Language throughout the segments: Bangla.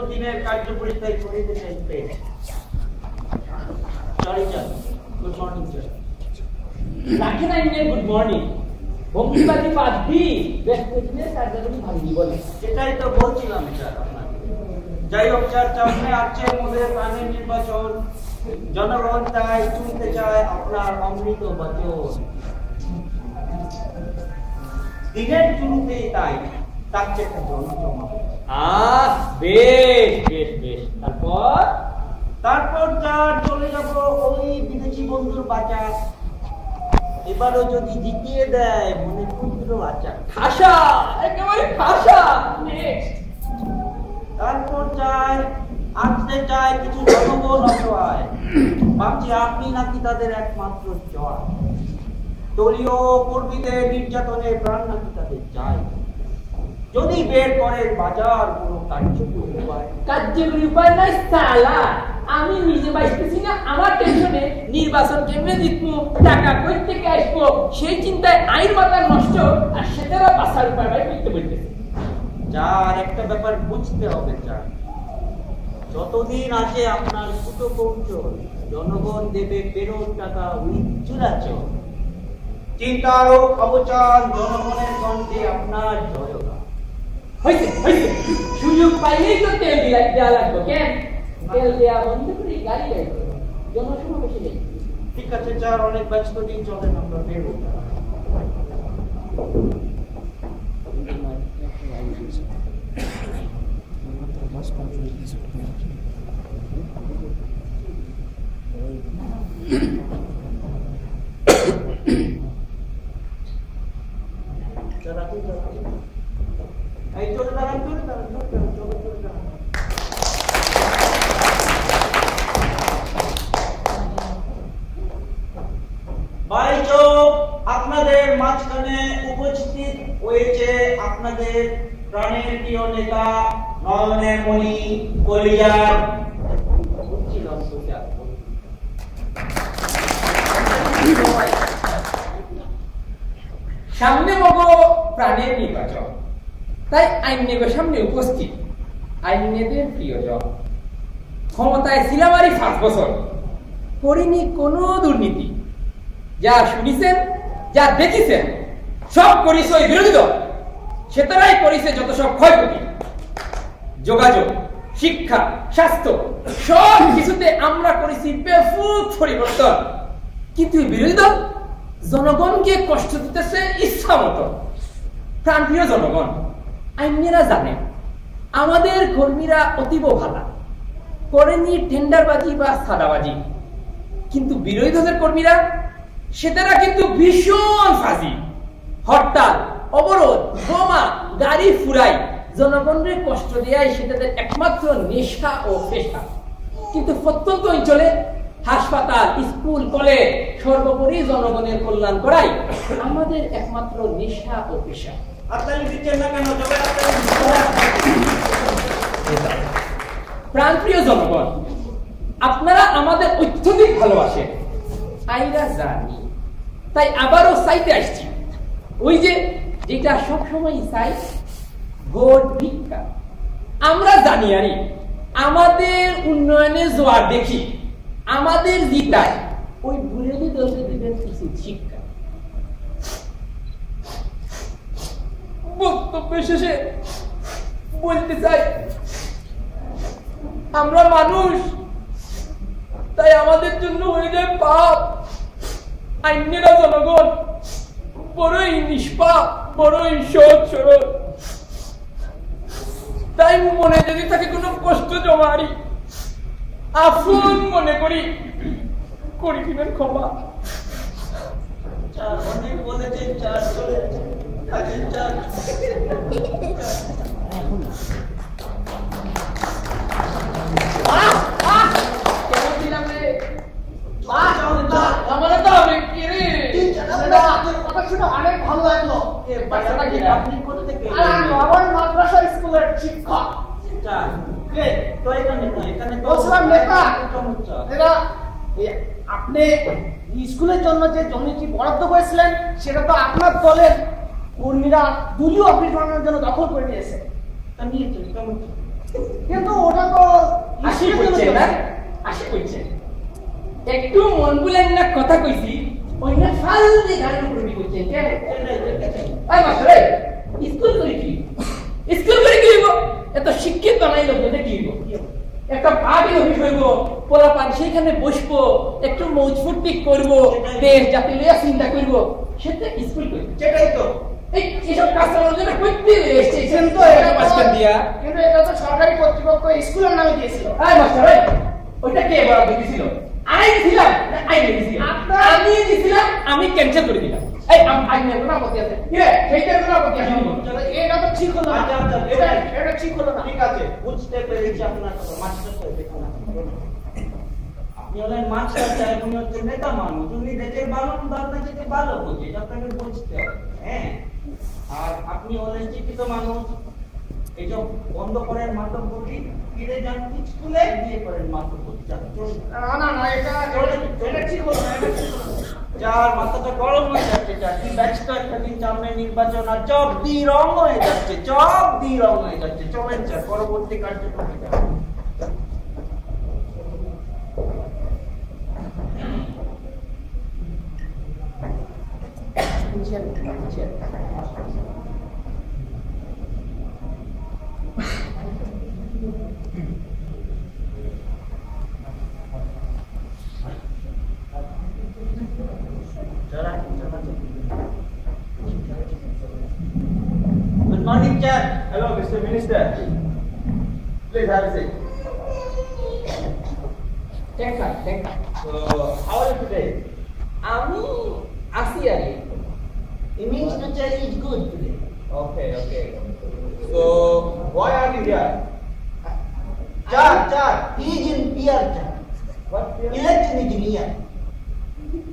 দিনের কার্যপরিচয় করে দিতে sorry sir, good morning sir. রাখে না ইন্ডিয়ান গুড মর্নিং, ভঙ্গিবাজি পাবি ব্যস্ত দিনে সার্জারি ভাঙি বলে। সেটাই তো বলছিলাম স্যার আপনাকে। যাই হোক স্যার, সামনে আসছে মোদের প্রাণের নির্বাচন। জনগণ তাই শুনতে চায় আপনার অমৃত বচন। দিনের শুরুতেই তাই থাকছে একটা জনজমা। বেশ বেশ বেশ। তারপর স্যার চলে যাব ওই বিদেশি বন্ধুর বাজার। এবারও যদি জিতিয়ে দেয় মনে ক্ষুদ্র আচার। ভাষা একেবারে ভাষা। তারপর চাই আসতে চায় কিছু জনগণ অসহায়। ভাবছি আপনি নাকি তাদের একমাত্র জয়। দলীয় কর্মীদের নির্যাতনে প্রাণ নাকি তাদের চাই। যদি বের করেন বাজার কোনো কার্যকরী উপায় নাই সালা। আমি নিজে বাইতেছি না, আমার টেনশনে নির্বাচন কেমনে জিতবো, টাকা কই থেকে আসবো সেই চিন্তায় আইন মাথা নষ্ট, আর সেটারা বাঁচার উপায় ভাই করতে বলতেছে। যার একটা ব্যাপার বুঝতে হবে স্যার, যতদিন আছে আপনার ছোট কৌশল জনগণ দেবে ফেরত টাকা ওই চুরাচল। চিন্তারও অবচান জনগণের কণ্ঠে আপনার জয়গান। হইছে হইছে, সুযোগ পাইলেই তো তেল দেওয়া লাগবে। কেন তেল দেওয়া বন্ধ করে গাড়ি গাইবে, জনসমাবেশে যাই। ঠিক আছে স্যার, অনেক ব্যস্ত দিন, চলেন আমরা বের হই। আপনাদের মাঝখানে উপস্থিত হয়েছে আপনাদের প্রাণের প্রিয় নেতা নয়নের মণি কলিজার সামনে মগো প্রাণের নির্বাচন, তাই আইন নেবে সামনে উপস্থিত। আইন নেদের প্রিয়জন, ক্ষমতায় ছিলাম আরই 5 বছর, করিনি কোনো দুর্নীতি। যা শুনিছেন যা দেখিছেন সব করিছে ওই বিরোধী দল, সেটারাই করিছে যত সব ক্ষয়ক্ষতি। যোগাযোগ, শিক্ষা, স্বাস্থ্য সব কিছুতে আমরা করেছি ব্যাপক পরিবর্তন, কিন্তু বিরোধী দল জনগণকে কষ্ট দিতেছে ইচ্ছা মতো। প্রাণপ্রিয় জনগণ, আইনেরা জানেন আমাদের কর্মীরা অতীব ভালো, করেনি টেন্ডারবাজি বা সাদাবাজি, কিন্তু বিরোধী দলের কর্মীরা সেটারা কিন্তু ভীষণ ফাজি। হরতাল, অবরোধ, বোমা, গাড়ি ফুরাই, জনগণের কষ্ট দেয় সেটাদের একমাত্র নেশা ও পেশা। কিন্তু প্রত্যন্ত অঞ্চলে হাসপাতাল, স্কুল, কলেজ, সর্বোপরি জনগণের কল্যাণ করাই আমাদের একমাত্র নেশা ও পেশা। প্রাণপ্রিয় জনগণ, আপনারা আমাদের অত্যধিক ভালোবাসেন, আইরা জানি, তাই আবারও চাইতে আসছি ওই যে যেটা সবসময় চাই, ভোট ভিক্ষা। আমরা জানি আরি আমাদের উন্নয়নে জোয়ার দেখি, আমাদের জিতায় ওই বিরোধী দলকে দিবেন কিছু শিক্ষা। বক্তব্য শেষে বলতে চাই, আমরা মানুষ, তাই আমাদের জন্য হয়ে যায় পাপ। আইনেরা জনগণ বড়ই নিষ্পাপ, বড়ই সহজ সরল, তাই মনে যদি থাকে কোনো কষ্ট জমারি, আপন মনে করি করি দিবেন ক্ষমা। অনেক বলেছেন চার চলে কেমন দিলাম রে? আমার তো হবে কি রে? কথা শুনে অনেক ভালো লাগলো। আপনি কোথা থেকে? আমার মাদ্রাসা স্কুলের শিক্ষক। আপনি স্কুলের জন্য যে জমিটি বরাদ্দ করেছিলেন সেটা তো আপনার দলের কর্মীরা দলীয় অফিস বানানোর জন্য দখল করে নিয়েছে, কিন্তু ওটা একটু মন বুলেন না কথা কইছি ওই না ফালতু গাড়ির উপর বি করছেন কেন আই মাস্টার স্কুল করে কি স্কুল করে কি হইব এত শিক্ষিত বানাই লোক কি হইব একটা ভাবি অফিস হইব পোলা পান সেখানে বসবো একটু মৌজ ফুর্তি করবো দেশ জাতি লইয়া চিন্তা করবো সেটা স্কুল করবে সেটাই তো এই এসব কাস্টমার জন্য করতে এসেছেন তো এটা মাস্টার দিয়া কিন্তু এটা তো সরকারি কর্তৃপক্ষ স্কুলের নামে দিয়েছিল আই মাস্টার ওইটা কে বরাদ্দ দিয়েছিল আমি দিছিলাম আই দিছিলাম আমি দিছিলাম আমি ক্যান্সেল করে দিলাম এই আমি নেব না আপত্তি আছে কি রে সেইটার কোনো আপত্তি আছে এটা তো ঠিক হলো না এটা ঠিক হলো না ঠিক আছে বুঝতে পেরেছি আপনার কথা মাস্টার সাহেব দেখুন আপনি হলেন মাস্টার সাহেব উনি হচ্ছেন নেতা মানুষ উনি দেশের ভালো আপনার থেকে ভালো বোঝে এটা আপনাকে বুঝতে হবে হ্যাঁ আর আপনি হলেন শিক্ষিত মানুষ এইসব বন্ধ করেন মাতব্বরি ফিরে যান স্কুলে গিয়ে করেন মাতব্বরি না এটা ঠিক হলো না এটা ঠিক হলো না যার মাথাটা গরম হয়ে যাচ্ছে যার কি ব্যস্ত একটা দিন সামনে নির্বাচন আর চব দিয়ে রং হয়ে যাচ্ছে চলেন স্যার পরবর্তী কার্যক্রমে যান Good morning, sir. Hello, Mr. Minister. Please have a seat. Thank you So, how are you today? আমি আসি আর It means to tell you it's good today. Okay. So, why are you here? Sir, he is in PR, sir. What? Election engineer.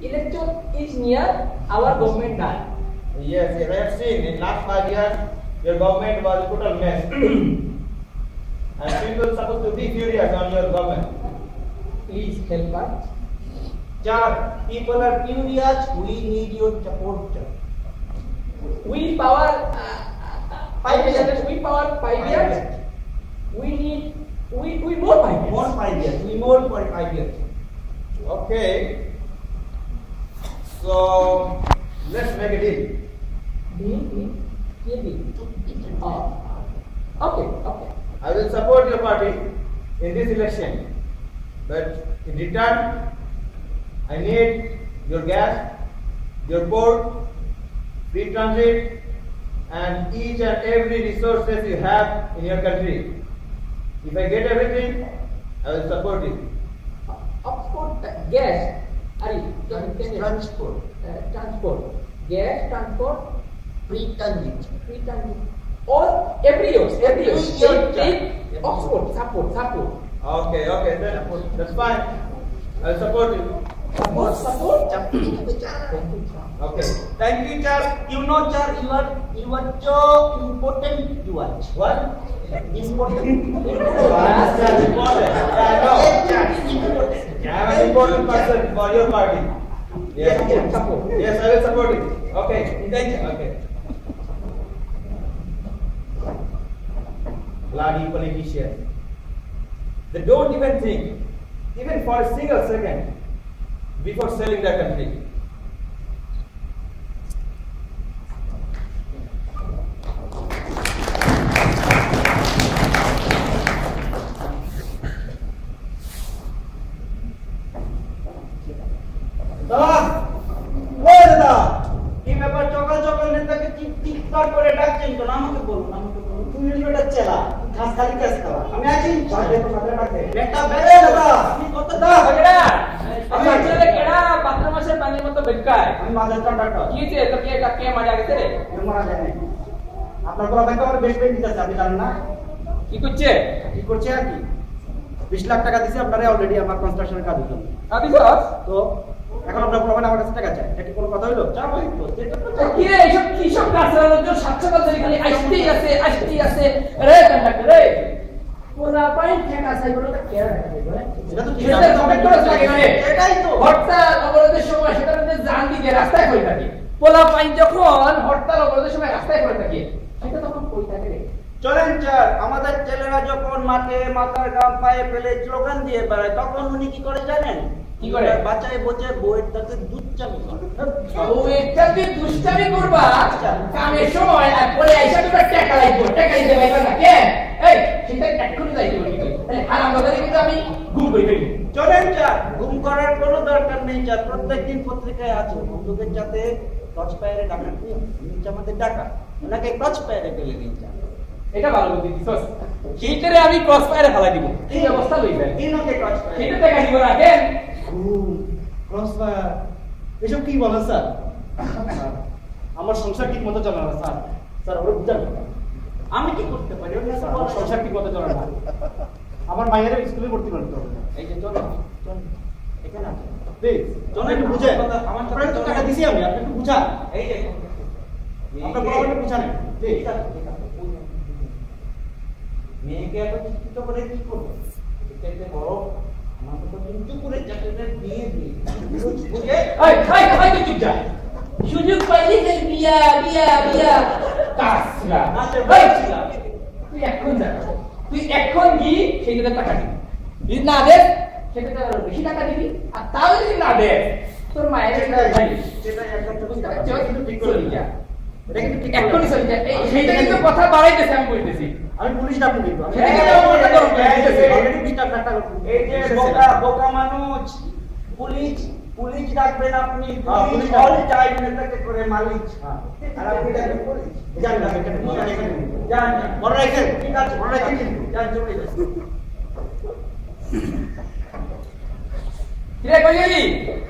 election is near our government done Yes, I have seen in last 5 years your government was a total mess. And people are supposed to be furious on your government. please help us Sir, people are furious. We need your support, sir. will power 5 years. years will power 5 years we need we more 5 years More 5 years. We more for 5 years. Okay. So, let's make a deal. okay I will support your party in this election. But in return, I need your gas, your port, free transit, and each and every resources you have in your country. If I get everything, I will support you. Oxford gas are you Transport. transport gas transport Free transit. all every year Every Oxford support Okay, then that's fine. I will support you. support Okay. Thank you, sir. You know, sir, you are so important to us. What? Important. That's important. Yeah, I know. I am an important person for your party. Yes. support Yes, I will support you. Okay. Thank you. Okay. Bloody politicians. They don't even think, even for a single second, before selling their country. কি ব্যাপার সকাল সকাল নেতাকে চিৎকার করে ডাকছেন তো আমাকে বলুন তুমি এটা চেলা খাস খালি কাজ করা আমি আছি নেতা বেরে দাদা আপনি কত দা আমি আসলে কেডা পাত্র মাসের পানির মতো বেকায় আমি মাঝে কন্ডাক্টর কি যে তো কে মারা গেছে রে মারা যায় নাই আপনার বলা ব্যাংকে আমার বেশ বেশ দিতেছে আপনি জানেন না কি করছে কি করছে আর কি 20 লাখ টাকা দিছি আপনারা অলরেডি আমার কনস্ট্রাকশনের কাজের জন্য আদি বস তো এখন আপনার প্রমাণ আমার কাছে টাকা চাই এটা কি কোনো কথা হইলো চাই তো সেটা তো কি রে এইসব কি সব কাজ চালানোর জন্য 700 টাকা খালি আসতেই আছে রে কন্ডাক্টর রে পুরা পয়েন্ট টাকা চাই বলে তো কেন টাকা দেব এটা তো সেটা কমেন্ট করে লাগে রে এটাই তো হরতাল অবরোধের সময় সেটার মধ্যে জান দিয়ে রাস্তায় হয়ে থাকে পোলা পাইন যখন হরতাল অবরোধের সময় রাস্তায় হয়ে থাকে সেটা তখন কই থাকে রে চলেন স্যার আমাদের ছেলেরা যখন মাঠে মাথার ঘাম পায়ে ফেলে স্লোগান দিয়ে বেড়ায় তখন উনি কি করে জানেন কি করে? বাচ্চায় বোঝে বউয়ের সাথে দুধচামি করে। বউয়ের সাথে দুষ্টামি করবা কামের সময় আর পরে আইসা তোমরা টাকা লাগবে, টাকা দিতে পারবে না কেন? এই সেটা এক্ষুনি যাইতে বলি তাহলে হারাম দাদা কিন্তু আমি গুম করে ফেলি। চলেন স্যার, ঘুম করার কোনো দরকার নেই স্যার। প্রত্যেকদিন পত্রিকায় আছে বন্ধুদের সাথে ক্রস ফায়ারে ডাকাত নিয়ে আমাদের ডাকা, ওনাকে ক্রস ফায়ারে ফেলে দিন স্যার। এটা ভালো বুদ্ধি দিছস। সেইটারে আমি ক্রস ফায়ারে ফেলাই দিব। এই ব্যবস্থা লইবেন। ইনোকে ক্রস ফায়ারে। সেটা টাকা দিব না কেন? ক্রসফায়ার এসব কি বলেন স্যার? আমার সংসার ঠিক মতো চলে না স্যার। স্যার ওরা বুঝান আমি কি করতে পারি? আমার সংসার ঠিক মতো চলে না। আমার মায়ের স্কুলে ভর্তি করতে হবে। এই যে চলো চলো এখানে আছে প্লিজ চলেন একটু বুঝেন। আমার আপনাকে তো টাকা দিছি আমি, আপনি একটু বুঝান। এই যে আপনার বড় ভাইকে বুঝান প্লিজ। ঠিক আছে, ঠিক আছে। মেয়েকে এত শিক্ষিত করে কি করবো? এতে বড় আমার তো কিন্তু করে চাকরিটা দিয়ে দিই বুঝে। এই তুই চুপ যা। সুযোগ পাইলে খালি বিয়া বিয়া বিয়া কাসরা। আচ্ছা বলছিলাম তুই এখন যা। তুই এখন কি সেইটা টাকা দিবি। যদি না দে সেটা আরো বেশি টাকা দিবি, আর তাও যদি না দে তোর মায়ের সেটাই একটা ঠিক করে যা। এটা কিন্তু ঠিক এখনই চলে যা। এই সেইটা কিন্তু কথা বাড়াইতেছে আমি বলতেছি। আমি পুলিশ ডাকবো কিন্তু। এই যে বোকা মানুষ, পুলিশ ডাকবেন আপনি, পুলিশ অল টাইম নেতাকে করে মালিক। আর আপনি ডাকবেন পুলিশ। যান না এখানে যান বড় রাখেন। ঠিক আছে, বড় রাখেন কিন্তু। যান চলে যান। কিরে কই গেলি?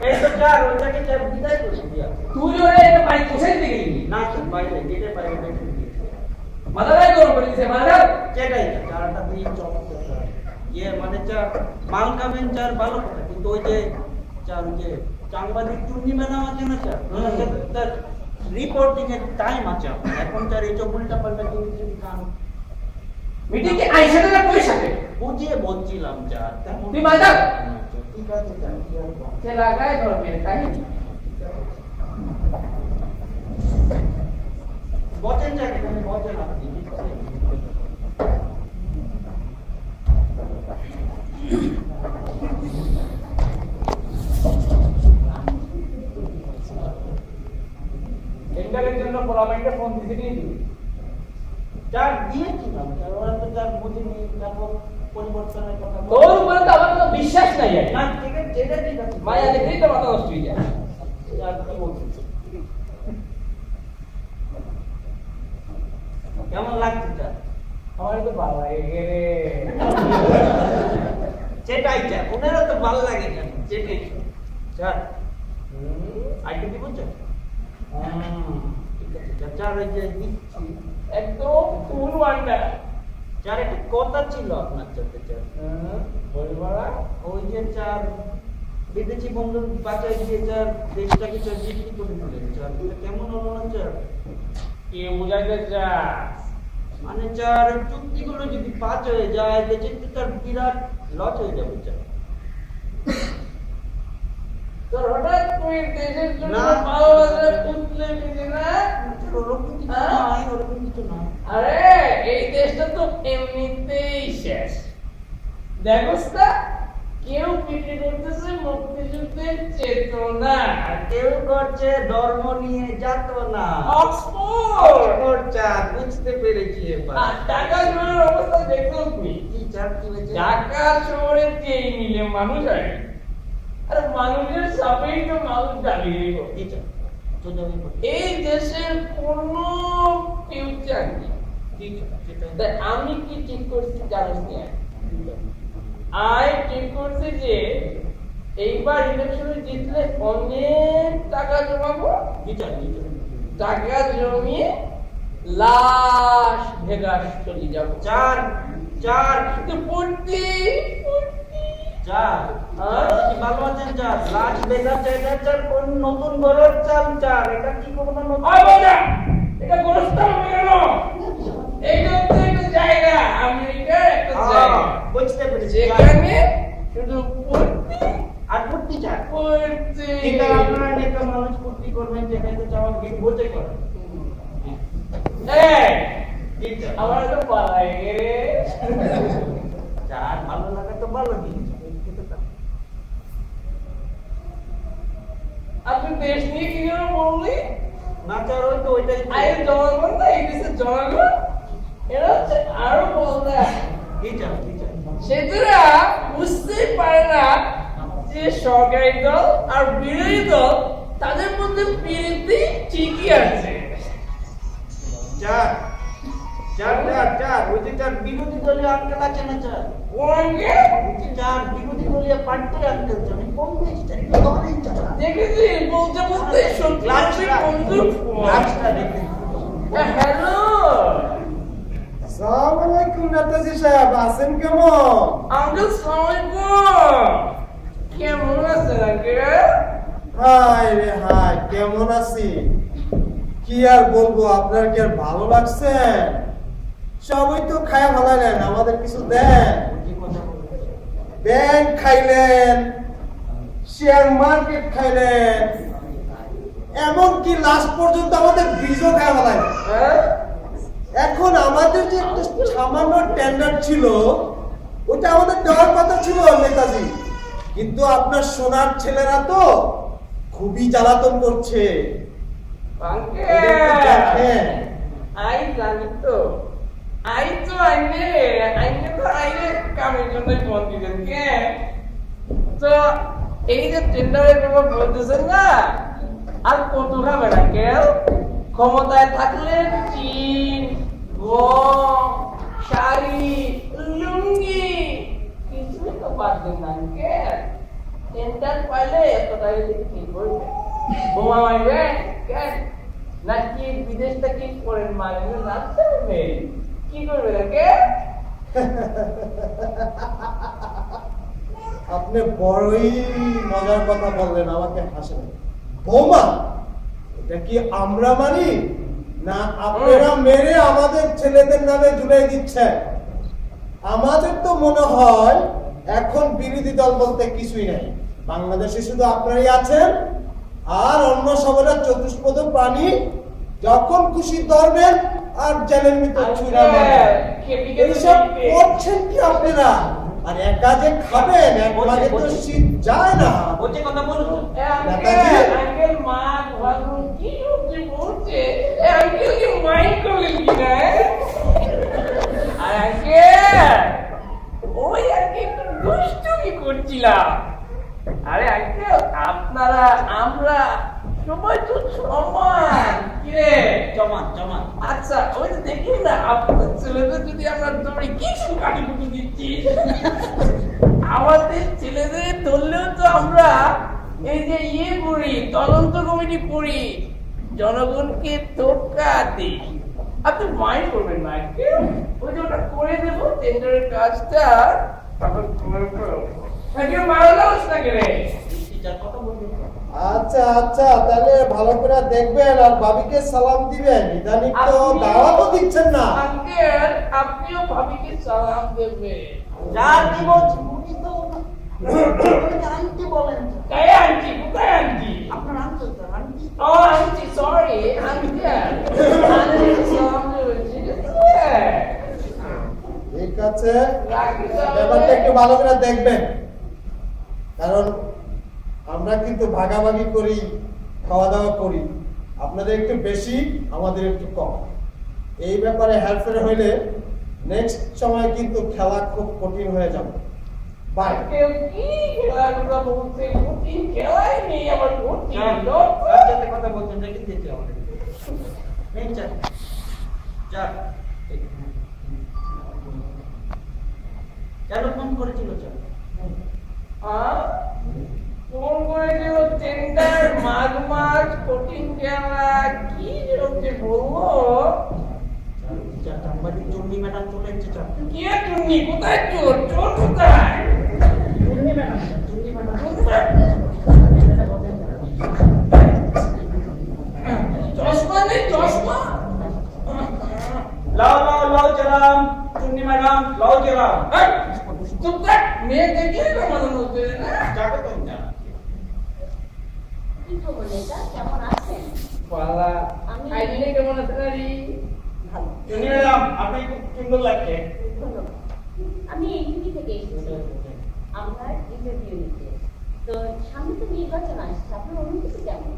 এই তো চার ওইটাকে চার বিদায় করে দিয়া। তুই ওরে এটা বাড়ি পৌঁছে দিতে গেলি? না তো বাইরে গেটে বাইরে গেটে মাদারাই গরম করে দিছে মাদার। সেটাই চারটা দিয়ে চমৎকার ইয়ে মানে চার মাল কামেন চার ভালো কথা, কিন্তু ওই যে চার যে সাংবাদিক পূর্ণিমা নাম আছে না স্যার, তার রিপোর্টিং এর টাইম আছে আপনার। এখন চার এই চোখ উল্টা পাল্টা জিনিস কান মিটিং কি আইসা না কই সাথে? বুঝিয়ে বলছিলাম চার। তুই মাদার ঠিক আছে চার সে লাগায় ধরবে কাহিনী। বচেন চার এখানে বচেন আপনি এন্টারের জন্য পার্লামেন্টে ফোন দিতে কি দিবি? চার দিয়েছিলাম চার, ওরা তো চার বুঝিনি তারপর পরিবর্তনের কথা তোর উপরে তো আমার কোনো বিশ্বাস নাই আর। না ঠিক আছে, এটা ঠিক আছে। মায়া দেখলেই তো মাথা নষ্ট হয়ে যায়। চার কি বলছিস? কেমন লাগছে চার? আমার তো ভালো লাগে রে। সেটাই চার, ওনারও তো ভালো লাগে কেন? সেটাই চার। আইটি দিব চার? ঠিক আছে চার, চার ওই যে দিচ্ছি। একদম ফুল ওয়ান্ডার। চার একটা কথা ছিল আপনার সাথে চার। বলবারা ওই যে চার বিদেশি বন্ধু বাঁচাই দিয়ে চার দেশটাকে চার বিক্রি করে দিলেন চার, এটা কেমন হলো না চার? কে বুঝাইতে চাস? মানে চার চুক্তিগুলো যদি পাঁচ হয়ে যায় দেশের তো তার বিরাট লস হয়ে যাবে চার। তোর হঠাৎ তুই দেশের জন্য না। ভালোবাসা পুতলে নিবি না? ওরকম কিছু হ্যাঁ? নাই, ওরকম কিছু নাই। আরে এই দেশটা তো এমনিতেই শেষ। দেখোস না কেউ বিক্রি করতেছে মুক্তিযুদ্ধের চেতনা। আর কেউ করছে ধর্ম নিয়ে যাতনা। অক্সফোর্ড চার বুঝতে পেরেছি এবার। আর ঢাকা শহরের অবস্থা দেখো তুমি। কি চার কি হয়েছে? ঢাকা শহরে যেই মিলে মানুষ হয়, আর মানুষের সাপেই তো মানুষ দাঁড়িয়ে গেল। কি চার? সোজা হয়ে পড়ে। এই দেশের কোনো ফিউচার নেই। কি চার? সেটাই। তাই আমি কি ঠিক করছি জানিস না? আমি ঠিক করছি যে এইবার ইলেকশনে জিতলে অনেক টাকা জমাবো, কি চার? কি চার? টাকা জমিয়ে লাশ ভেগাস চলে যাবো। চার চার তো পড়তি চার কি ভালো আছেন চার? লাশ বেকার চাইটা চার কোন নতুন ঘরের চাল চার, এটা কি কোনো নতুন? এটা গোরস্থান হবে কেন? এইটা হচ্ছে একটা জায়গা, আমেরিকার একটা জায়গা, বুঝতে পেরেছি। যেখানে শুধু পড়তি আর ফুর্তি চার। পড়তি। এটা আপনারা একটা মানুষ ফুর্তি করবেন যেখানে তো চাওয়া গিয়ে বসে করেন। এই, কি চার? আমার তো পালাই রে। চার ভালো লাগা তো ভালো জিনিস, কিন্তু তা- দেশ নিয়ে কি যেন বললি? না স্যার ওই তো ওইটাই তো। আরে জনগণ না, এই দেশের জনগণ এরা হচ্ছে আরো বলরা। কি চান? সেতুরা বুঝতেই পারে না যে সরকারি দল আর বিরোধী দল তাদের মধ্যে বিরোধী ঠিকই আছে। চার চার চার চার ওই যে চার বিরোধী দলীয় আঙ্কেল আছে না স্যার? ও আঙ্কে চার বিরোধী দলীয় পার্টির আঙ্কেল জানি কোন দেশটা ধরেন চাচা। দেখেছি বলতে বলতে সত্যি বন্ধু। ক্লাসটা দেখেন। হ্যালো আসসালামু আলাইকুম নেতাজি সাহেব, আছেন কেমন? আঙ্কেল সালামালাইকুম, কেমন আছেন আঙ্কেল? হাই রে হাই, কেমন আছি? কি আর বলবো, আপনার কি আর ভালো লাগছে? সবই তো খায়া ভালাইলেন, আমাদের কিছু দেন। ব্যাংক খাইলেন, শেয়ার মার্কেট খাইলেন, এমনকি লাস্ট পর্যন্ত আমাদের ব্রিজও খায়া ভালাইলেন। হ্যাঁ এখন আমাদের যে একটা সামান্য টেন্ডার ছিল, ওটা আমাদের দেওয়ার কথা ছিল নেতাজি, কিন্তু আপনার সোনার ছেলেরা তো খুবই জ্বালাতন করছে। আঙ্কেল দেখেন, আই জানি তো, আইনে তো কামের জন্য ফোন দিতেন কে? তো এই যে টেন্ডারের কথা বলতেছেন না, আর কত খাবেন আঙ্কেল? ক্ষমতায় থাকলে চীন, গম, শাড়ি, লুঙ্গি কিছুই তো পারবেন না আঙ্কেল। টেন্ডার পাইলে এত টাকা দিয়ে কি করবে? বোমা মারবেন কেন? নাকি বিদেশ থেকে ফরেন মারবেন? রাখতে হবে কি করবে আঙ্কেল? আপনি বড়ই মজার কথা বললেন, আমাকে হাসেন। বৌমা, এটা কি আমরা মানি না আপনারা মেরে আমাদের ছেলেদের নামে ঝুলাই দিচ্ছেন? আমাদের তো মনে হয় এখন বিরোধী দল বলতে কিছুই নাই, বাংলাদেশে শুধু আপনারই আছেন, আর অন্য সবেরা চতুষ্পদ প্রাণী, যখন খুশি ধরবেন আর জেলের ভিতর ছুঁড়া মারবেন। এইসব করছেন কি আপনারা? আর একা যে খাবেন, এক মাঝে তো শীত যায় না। বলছে কথা বলুন। আঙ্কেল মা ভালো কি হচ্ছে বলছে, আঙ্কেল কি মাইন্ড করলেন কি না? আর আঙ্কেল ওই আঙ্কেল একটু দুষ্টুমি করছিলাম। আরে আঙ্কেল আপনারা আমরা সবাই তো সমান, কি রে? জমান। আচ্ছা ওই যে দেখি না আপনার ছেলেদের যদি আমরা দৌড়ে কিছু কাটিকুটি দিচ্ছি, আমাদের ছেলেদের ধরলেও তো আমরা এই যে করি, তদন্ত কমিটি করি, জনগণকে ধোঁকা দিই। আপনি মাইন্ড করবেন না, ওই যে ওটা করে দেবো টেন্ডারের কাজটা, তখন কেউ মারা যাস না কে রে? কথা বলুন। আচ্ছা আচ্ছা, তাহলে ভালো করে দেখবেন আর ভাবিকে সালাম দিবেন। ইদানিং তো দাওয়াতও দিচ্ছেন না। আঙ্কেল আপনিও ভাবিকে সালাম দেবেন। যার কি বলছেন উনি তো আন্টি বলেন। কাই আন্টি? কোথায় আন্টি? আপনার আঙ্কেল স্যার, আন্টি। ও আন্টি, সরি আঙ্কেল। আন্টি সালাম দেবেন, ঠিক আছে? ঠিক আছে, রাখি ব্যাপারটা একটু ভালো করে দেখবেন, কারণ আমরা কিন্তু ভাগাভাগি করি, খাওয়া দাওয়া করি, আপনাদের একটু বেশি, আমাদের একটু কম। এই ব্যাপারে হেল্পফুল হইলে নেক্সট সময় কিন্তু খেলা খুব কঠিন হয়ে যাবে। বাই। আঙ্কেল কি খেলাধুলা বলতে? কঠিন খেলাই নেই, আমার কঠিন লোক। তার সাথে কথা বলছেন রেখে দিয়েছে আমাদের। নেই চার চার কেন ফোন করেছিল স্যার? ফোন করেছিল টেন্ডার, মাছ, কঠিন খেলা, কি যে বলবো? আমাদের চন্ডী ম্যাডাম চলে এসেছে স্যার। কি আর চুন্নি? কোথায় চোর? চোর কোথায়? চন্ডী ম্যাডাম চশমা নেই? চশমা লাও জলাম, চন্ডী ম্যাডাম লাও জলাম। চুপ থাক, মেয়ে দেখলে আমাদের মধ্যে না যাবে তো না। কি খবর নেতা, কেমন আছেন? পালা আইনে কেমন আছে রে? ভালো, চন্ডী ম্যাডাম আপনি খুব সুন্দর লাগছে। ধন্যবাদ। আমি এনটিভি থেকে এসেছি আমার ইন্টারভিউ নিতে। তো সামনে তো নির্বাচন আসছে, আপনার অনুভূতি কেমন?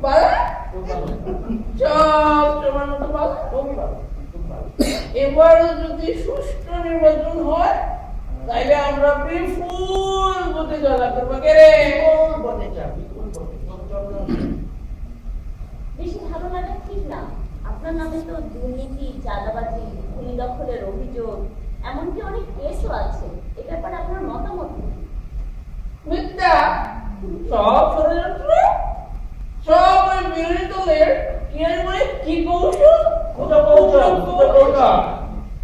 বালা খুব ভালো। সব তোমার মতো বালা খুবই ভালো, খুব ভালো। এবারও যদি সুষ্ঠু নির্বাচন হয় তাইলে আমরা বিপুল ভোটে জয়লাভ করবো। কে রে? বিপুল ভোটে চাপ, বিপুল ভোটে। বেশি ভালো লাগা ঠিক না। আপনার নামে তো দুর্নীতি, চাঁদাবাজি, ভূমি দখলের অভিযোগ, এমনকি অনেক কেসও আছে। এ ব্যাপারে আপনার মতামত কি? মিথ্যা, সব ষড়যন্ত্র, সব ওই বিরোধী দলের কি কৌশল,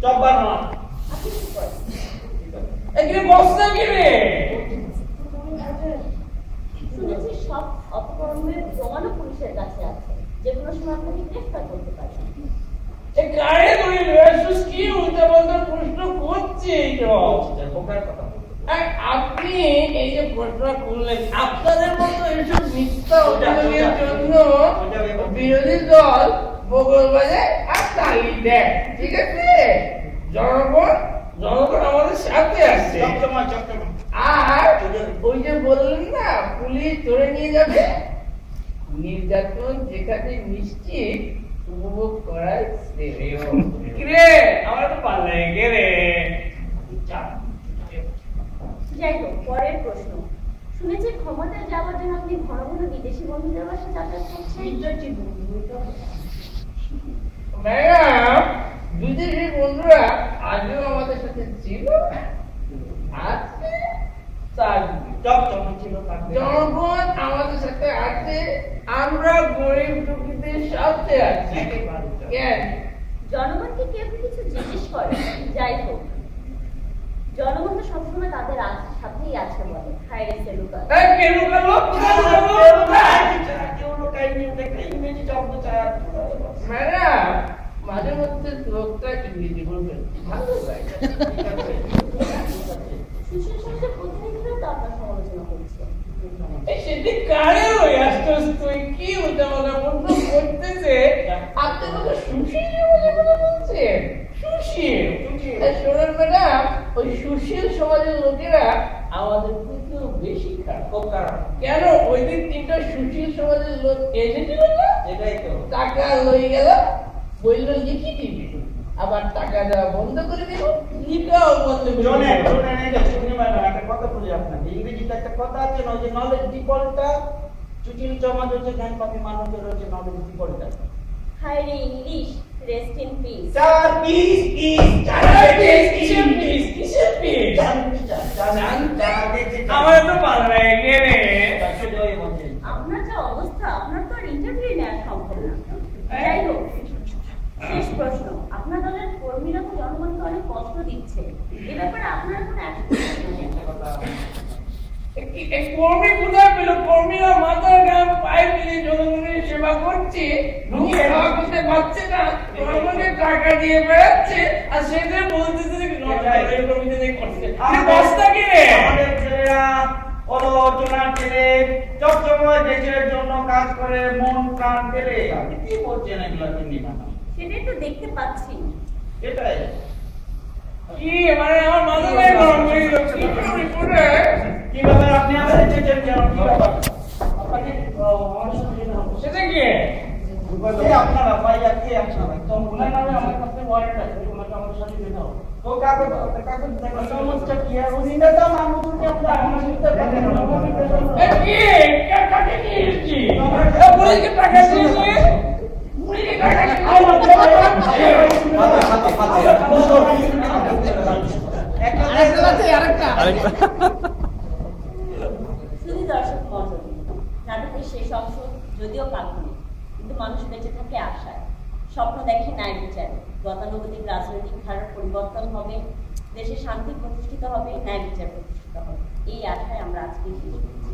চপ বানানো। আপনি কি করেন? এখানে বস্তা কিনে শুনেছি সব অপকর্মের প্রমাণও পুলিশের কাছে আছে, যে কোনো সময় আপনাকে গ্রেফতার করতে পারে। এই গায়ে ধরে রেসুস কি উল্টাপাল্টা প্রশ্ন করছে বোকার কথা বলতে। আর আপনি এই যে প্রশ্ন করলেন, আপনাদের মতো এইসব মিথ্যা অভিযোগের জন্য বিরোধী দল বগল বাজে আর তালি দেয়, ঠিক আছে? জনগণ আমাদের সাথে আছে। চমচমা, চমচমা। আর ওই যে বললেন না পুলিশ ধরে নিয়ে যাবে, নির্যাতন যেখানে নিশ্চিত উপভোগ করার শ্রেয়। রে আমার তো পাল্লা গে রে। যাই হোক, পরের প্রশ্ন। শুনেছি ক্ষমতায় যাওয়ার জন্য আপনি ঘন ঘন বিদেশি বন্ধুদের বাসায় যাতায়াত করছেন। ম্যাডাম, বিদেশি বন্ধুরা আজও আমাদের সাথে ছিল, আছে, চমচমা ছিল, থাকবে। জনগণ আমাদের সাথে আছে, আমরা গরিব দুঃখীদের সাথে আছি। একেবারে। কেন? জনগণকে কেউ কিছু জিজ্ঞেস করে? যাই হোক, জনগণ তো সবসময় তাদের সাথেই আছে বলে। হায় রে সেলুকা। এই কেন গেলো? ম্যাডাম, মাঝে মধ্যে লোকটা ইংরেজি বলবেন, ভালো লাগে। সুশীল সমাজের প্রতিনিধিরা তো আপনার সমালোচনা করছে। সেটি কারে ওই আস্তে তুই কি উল্টাপাল্টা প্রশ্ন করতেছে? আপনি আমাকে সুশীল সমাজের কথা বলছেন? সুশীল? শোনেন ম্যাডাম, ওই সুশীল সমাজের লোকেরা আমাদের থেকেও বেশি খারাপ। কেন? ওই দিন 3টা সুশীল সমাজের লোক এসেছিল না? এটাই তো। টাকা লই গেল, বলল লিখি দিবি, আবার টাকা দেওয়া বন্ধ করে দিল, লিখাও বন্ধ করে শোনেন, দিল। শোনেন, এই যে শুনি ম্যাডাম, একটা কথা বলি আপনাকে। ইংরেজিতে একটা কথা আছে না, ওই যে নলেজ ডিফল্টটা, চুটিল জমা হচ্ছে জ্ঞান পাপি মানুষের হচ্ছে নলেজ ডিফল্টটা। হায় রে ইংলিশ, রেস্ট ইন পিস। চার পিস কিসের পিস? কিসের পিস? আমার আমার তো ভালো লাগে রে। আপনার যা অবস্থা, আপনার তো আর ইন্টারভিউ নেওয়া সম্ভব না। যাই হোক, শেষ প্রশ্ন। আপনার দলের কর্মীরা তো জনগণকে অনেক কষ্ট দিচ্ছে, এ ব্যাপারে আপনার কোনো অ্যাকশন নেই? কর্মী কোথায় পেল? কর্মীরা মাথার গাম পায়ে মিলিয়ে জনগণের সেবা করছে, সেবা করতে পারছে না, জনগণকে টাকা দিয়ে বেড়াচ্ছে, আর সেটা বলতেছে যে দলের কর্মীদের করছে। বস্তা কি রে? আমাদের ছেলেরা অলোচনা ছেলে সবসময় দেশের জন্য কাজ করে, মন প্রাণ ছেলে। আপনি কি বলছেন এগুলো? তিনি সেটাই তো দেখতে পাচ্ছি। এটাই কি মানে আমার মাথা গায়ে গরম হয়ে গেল। কি রিপোর্টে কি ব্যাপার? আপনি আমাদের চেয়েছেন কেন? কি ব্যাপার? আপনাকে আমার সাথে যেতে হবে। সেটা কি? কে আপনারা? ভাইয়া কে আপনারা? তো ওনার নামে আমার কাছে ওয়ারেন্ট আছে, ওনাকে আমাদের সাথে যেতে হবে। তো কাগজ দেখো, সমস্যা কি? আর উনি নেতা মাহমুদুরকে আপনারা আমার সাথে কি? কাকে দিয়েছি? পুলিশকে টাকা দিয়েছি? পুলিশকে টাকা শুধু দর্শক মণ্ডলী, নাটকের শেষ অংশ যদিও কাল্পনিক, কিন্তু মানুষ বেঁচে থাকে আশায়। স্বপ্ন দেখে ন্যায় বিচারে, গতানুগতিক রাজনৈতিক ধারার পরিবর্তন হবে, দেশে শান্তি প্রতিষ্ঠিত হবে, ন্যায় বিচার প্রতিষ্ঠিত হবে। এই আশায় আমরা আজকে শেষ করছি।